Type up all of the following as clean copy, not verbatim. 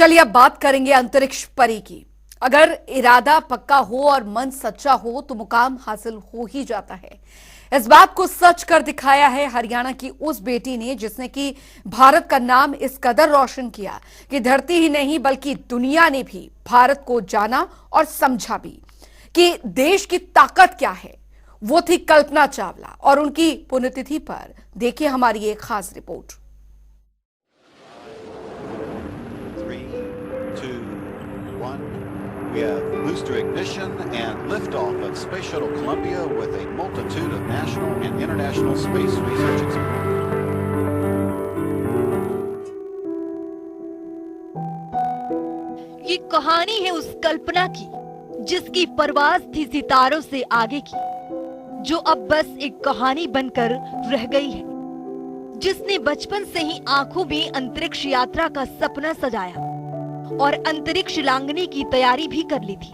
चलिए अब बात करेंगे अंतरिक्ष परी की। अगर इरादा पक्का हो और मन सच्चा हो तो मुकाम हासिल हो ही जाता है। इस बात को सच कर दिखाया है हरियाणा की उस बेटी ने जिसने कि भारत का नाम इस कदर रोशन किया कि धरती ही नहीं बल्कि दुनिया ने भी भारत को जाना और समझा भी कि देश की ताकत क्या है। वो थी कल्पना चावला और उनकी पुण्यतिथि पर देखिए हमारी एक खास report. 3, 2, 1. We have booster ignition and liftoff of Space Shuttle Columbia with a multitude of national and international space research experiments. ये कहानी है उस कल्पना की जिसकी परवाज थी सितारों से आगे की, जो अब बस एक कहानी बनकर रह गई है। जिसने बचपन से ही आंखों में अंतरिक्ष यात्रा का सपना सजाया और अंतरिक्ष लांघने की तैयारी भी कर ली थी।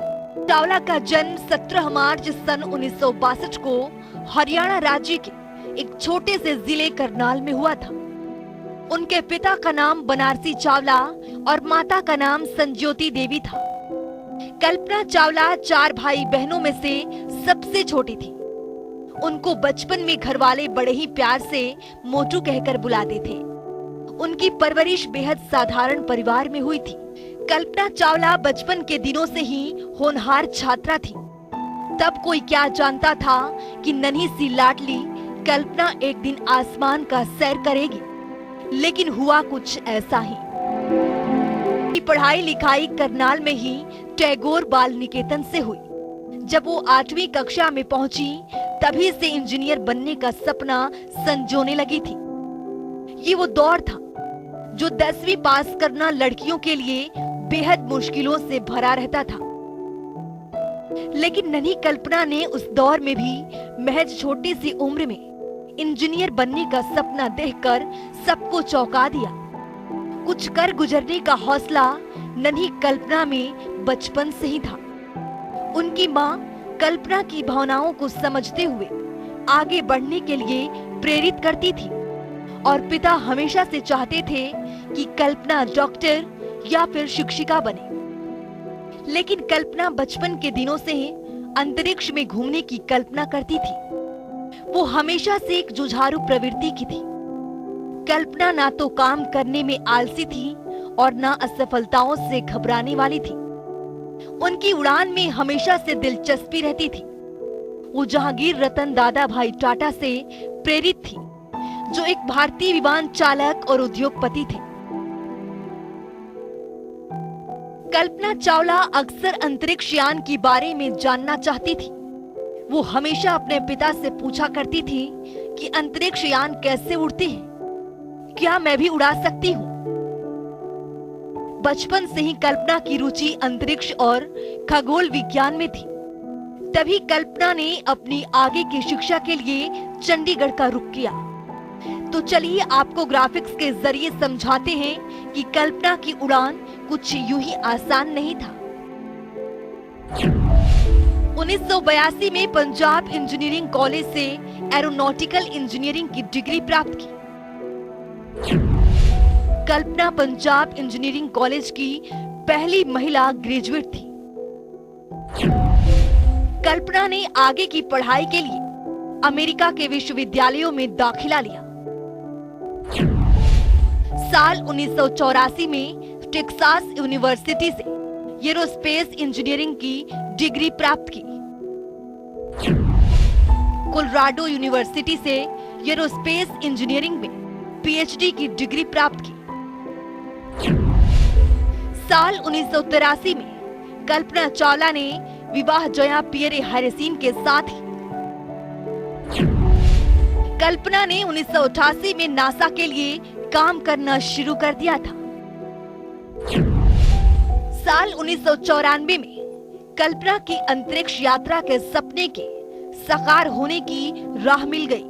चावला का जन्म 17 मार्च सन 1962 को हरियाणा राज्य के एक छोटे से जिले करनाल में हुआ था। उनके पिता का नाम बनारसी चावला और माता का नाम संज्योति देवी था। कल्पना चावला 4 भाई बहनों में से सबसे छोटी थी। उनको बचपन में घरवाले बड़े ही प्यार से मोटू कहकर बुलाते थे। उनकी परवरिश बेहद साधारण परिवार में हुई थी। कल्पना चावला बचपन के दिनों से ही होनहार छात्रा थी। तब कोई क्या जानता था कि नन्ही सी लाडली कल्पना एक दिन आसमान का सैर करेगी, लेकिन हुआ कुछ ऐसा ही। पढ़ाई लिखाई करनाल में ही टैगोर बाल निकेतन से हुई। जब वो 8वीं कक्षा में पहुंची तभी से इंजीनियर बनने का सपना संजोने लगी थी। ये वो दौर था जो 10वीं पास करना लड़कियों के लिए बेहद मुश्किलों से भरा रहता था। लेकिन नन्ही कल्पना ने उस दौर में भी महज छोटी सी उम्र में इंजीनियर बनने का सपना देखकर सबको चौंका दिया। कुछ कर गुजरने का हौसला नन्ही कल्पना में बचपन से ही था। उनकी माँ कल्पना की भावनाओं को समझते हुए आगे बढ़ने के लिए प्रेरित करती थी और पिता हमेशा से चाहते थे कि कल्पना डॉक्टर या फिर शिक्षिका बने। लेकिन कल्पना बचपन के दिनों से ही अंतरिक्ष में घूमने की कल्पना करती थी। वो हमेशा से एक जुझारू प्रवृत्ति की थी। कल्पना ना तो काम करने में आलसी थी और ना असफलताओं से घबराने वाली थी। उनकी उड़ान में हमेशा से दिलचस्पी रहती थी। वो जहांगीर रतन दादा भाई टाटा से प्रेरित थी, जो एक भारतीय विमान चालक और उद्योगपति थे। कल्पना चावला अक्सर अंतरिक्ष यान के बारे में जानना चाहती थी। वो हमेशा अपने पिता से पूछा करती थी कि अंतरिक्ष यान कैसे उड़ते हैं, क्या मैं भी उड़ा सकती हूँ। बचपन से ही कल्पना की रुचि अंतरिक्ष और खगोल विज्ञान में थी। तभी कल्पना ने अपनी आगे की शिक्षा के लिए चंडीगढ़ का रुख किया। तो चलिए आपको ग्राफिक्स के जरिए समझाते हैं कि कल्पना की उड़ान कुछ यूं ही आसान नहीं था। 1982 में पंजाब इंजीनियरिंग कॉलेज से एरोनॉटिकल इंजीनियरिंग की डिग्री प्राप्त की। कल्पना पंजाब इंजीनियरिंग कॉलेज की पहली महिला ग्रेजुएट थी। कल्पना ने आगे की पढ़ाई के लिए अमेरिका के विश्वविद्यालयों में दाखिला लिया। साल 1984 में टेक्सास यूनिवर्सिटी से एरोस्पेस इंजीनियरिंग की डिग्री प्राप्त की। कोलोराडो यूनिवर्सिटी से एरोस्पेस इंजीनियरिंग में पीएचडी की डिग्री प्राप्त की। साल 1983 में कल्पना चावला ने विवाह जया पियरे हैरिसन के साथ ही कल्पना ने 1988 में नासा के लिए काम करना शुरू कर दिया था। साल 1994 में कल्पना की अंतरिक्ष यात्रा के सपने के साकार होने की राह मिल गई।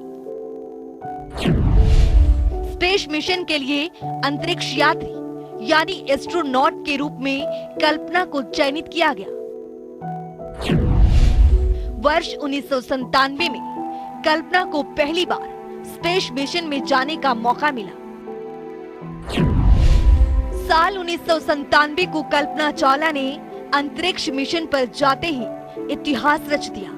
स्पेस मिशन के लिए अंतरिक्ष यात्री यानी एस्ट्रोनॉट के रूप में कल्पना को चयनित किया गया। वर्ष 1997 में कल्पना को पहली बार स्पेस मिशन में जाने का मौका मिला। साल 1997 को कल्पना चावला ने अंतरिक्ष मिशन पर जाते ही इतिहास रच दिया।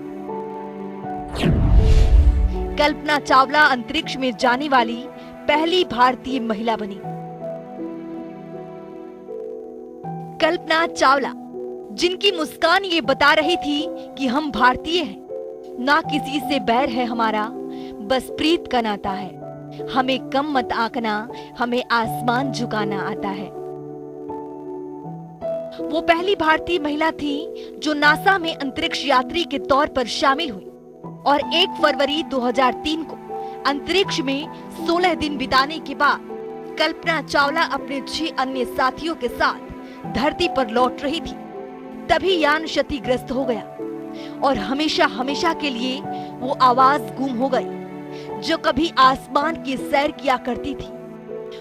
कल्पना चावला अंतरिक्ष में जाने वाली पहली भारतीय महिला बनी। कल्पना चावला, जिनकी मुस्कान ये बता रही थी कि हम भारतीय हैं, ना किसी से बैर है हमारा, बस प्रीत का नाता है, हमें कम मत आंकना, हमें आसमान झुकाना आता है। वो पहली भारतीय महिला थी जो नासा में अंतरिक्ष यात्री के तौर पर शामिल हुई और 1 फरवरी 2003 को अंतरिक्ष में 16 दिन बिताने के बाद कल्पना चावला अपने 6 अन्य साथियों के साथ धरती पर लौट रही थी। तभी यान क्षतिग्रस्त हो गया और हमेशा हमेशा के लिए वो आवाज गुम हो गई जो कभी आसमान की सैर किया करती थी।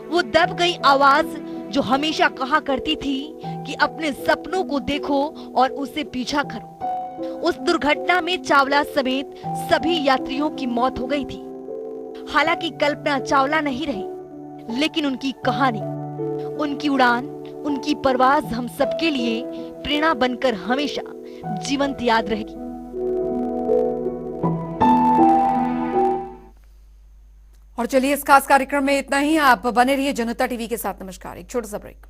वो दब गई आवाज जो हमेशा कहा करती थी कि अपने सपनों को देखो और उसे पीछा करो। उस दुर्घटना में चावला समेत सभी यात्रियों की मौत हो गई थी। हालांकि कल्पना चावला नहीं रही, लेकिन उनकी कहानी, उनकी उड़ान, उनकी परवाज हम सबके लिए प्रेरणा बनकर हमेशा जीवंत याद रहेगी। और चलिए, इस खास कार्यक्रम में इतना ही। आप बने रहिए जनता टीवी के साथ। नमस्कार। एक छोटा सा ब्रेक।